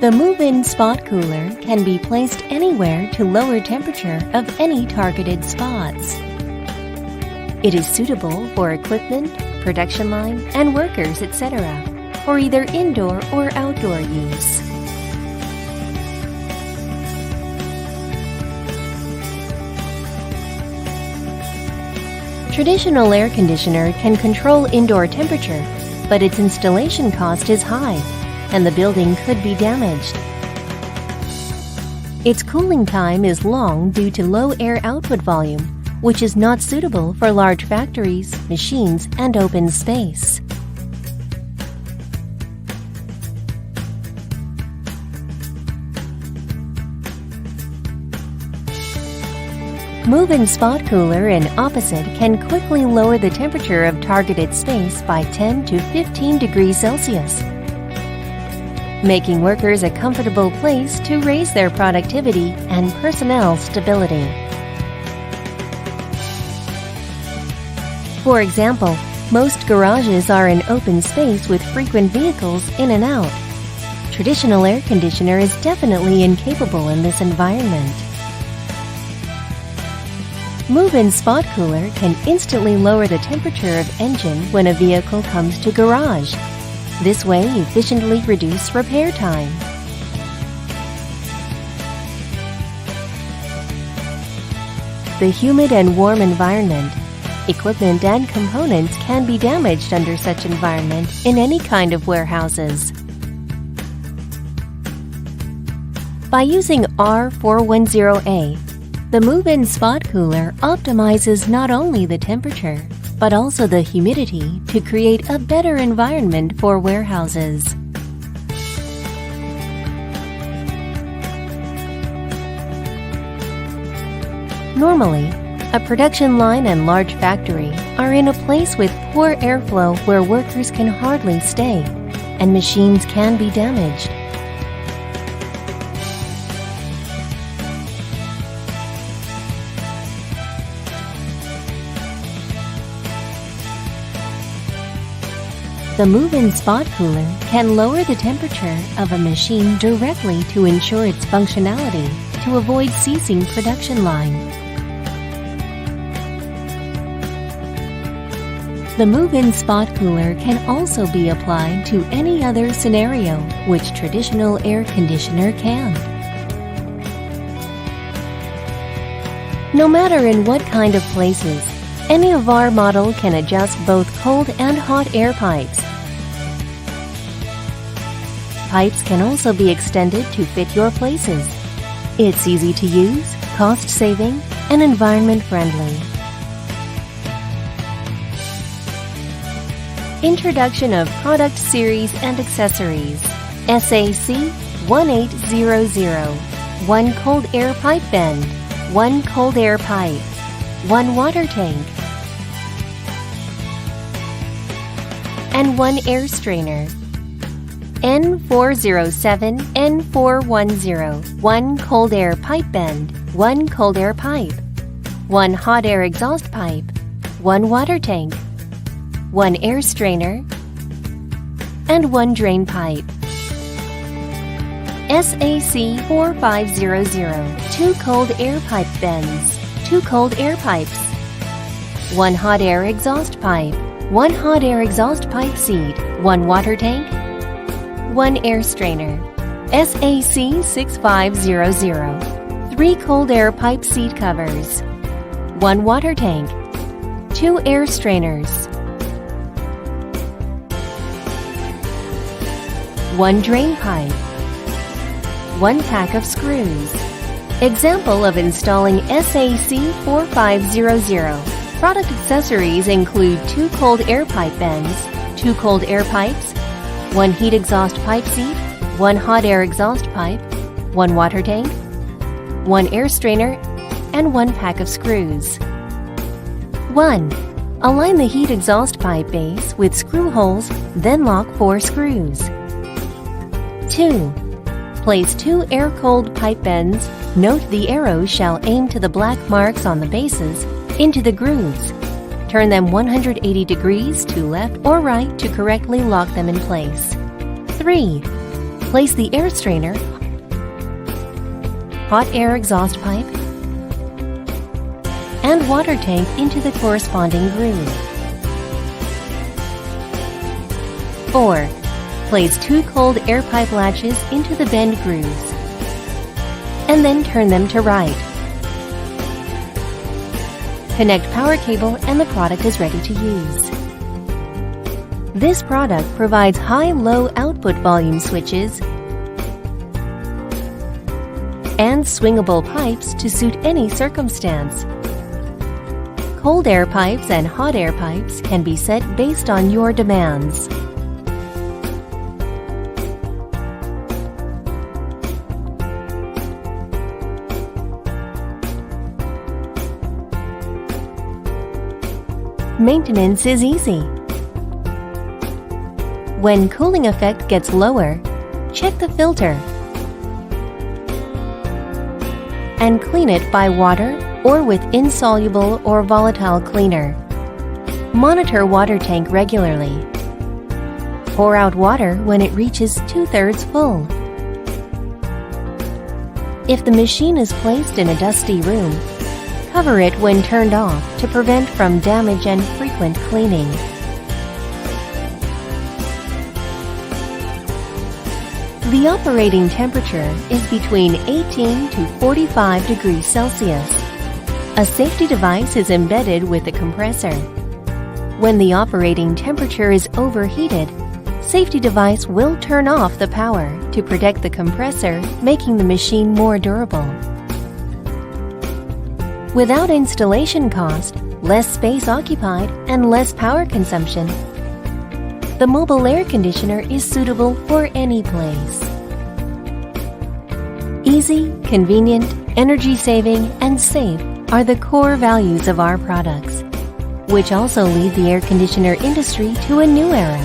The move-in spot cooler can be placed anywhere to lower temperature of any targeted spots. It is suitable for equipment, production line, and workers, etc., for either indoor or outdoor use. Traditional air conditioner can control indoor temperature, but its installation cost is high, and the building could be damaged. Its cooling time is long due to low air output volume, which is not suitable for large factories, machines, and open space. Move-in spot cooler in opposite can quickly lower the temperature of targeted space by 10 to 15 degrees Celsius, making workers a comfortable place to raise their productivity and personnel stability. For example, most garages are an open space with frequent vehicles in and out. Traditional air conditioner is definitely incapable in this environment. Move-in spot cooler can instantly lower the temperature of engine when a vehicle comes to garage. This way, efficiently reduce repair time. The humid and warm environment. Equipment and components can be damaged under such environment in any kind of warehouses. By using R410A, the move-in spot cooler optimizes not only the temperature, but also the humidity to create a better environment for warehouses. Normally, a production line and large factory are in a place with poor airflow where workers can hardly stay, and machines can be damaged. The move-in spot cooler can lower the temperature of a machine directly to ensure its functionality to avoid ceasing production line. The move-in spot cooler can also be applied to any other scenario which traditional air conditioner can. No matter in what kind of places, any of our model can adjust both cold and hot air pipes. Pipes can also be extended to fit your places. It's easy to use, cost-saving, and environment-friendly. Introduction of Product Series and Accessories. SAC 1800. 1 cold air pipe bend. 1 cold air pipe. 1 water tank. And 1 air strainer. N407, N410, 1 cold air pipe bend, 1 cold air pipe, 1 hot air exhaust pipe, 1 water tank, 1 air strainer, and 1 drain pipe. SAC 4500, 2 cold air pipe bends, 2 cold air pipes, 1 hot air exhaust pipe, 1 hot air exhaust pipe seat, 1 water tank, 1 air strainer. SAC 6500, 3 cold air pipe seat covers, 1 water tank, 2 air strainers, 1 drain pipe, 1 pack of screws. Example of installing SAC 4500. Product accessories include 2 cold air pipe bends, 2 cold air pipes, 1 heat exhaust pipe seat, 1 hot air exhaust pipe, 1 water tank, 1 air strainer, and 1 pack of screws. 1. Align the heat exhaust pipe base with screw holes, then lock 4 screws. 2. Place 2 air-cooled pipe bends. Note the arrows shall aim to the black marks on the bases into the grooves. Turn them 180 degrees to left or right to correctly lock them in place. 3. Place the air strainer, hot air exhaust pipe, and water tank into the corresponding groove. 4. Place 2 cold air pipe latches into the bend grooves, and then turn them to right. Connect power cable and the product is ready to use. This product provides high-low output volume switches and swingable pipes to suit any circumstance. Cold air pipes and hot air pipes can be set based on your demands. Maintenance is easy. When cooling effect gets lower, check the filter and clean it by water or with insoluble or volatile cleaner. Monitor water tank regularly. Pour out water when it reaches 2/3 full. If the machine is placed in a dusty room, cover it when turned off to prevent from damage and frequent cleaning. The operating temperature is between 18 to 45 degrees Celsius. A safety device is embedded with the compressor. When the operating temperature is overheated, safety device will turn off the power to protect the compressor, making the machine more durable. Without installation cost, less space occupied, and less power consumption, the mobile air conditioner is suitable for any place. Easy, convenient, energy-saving, and safe are the core values of our products, which also lead the air conditioner industry to a new era.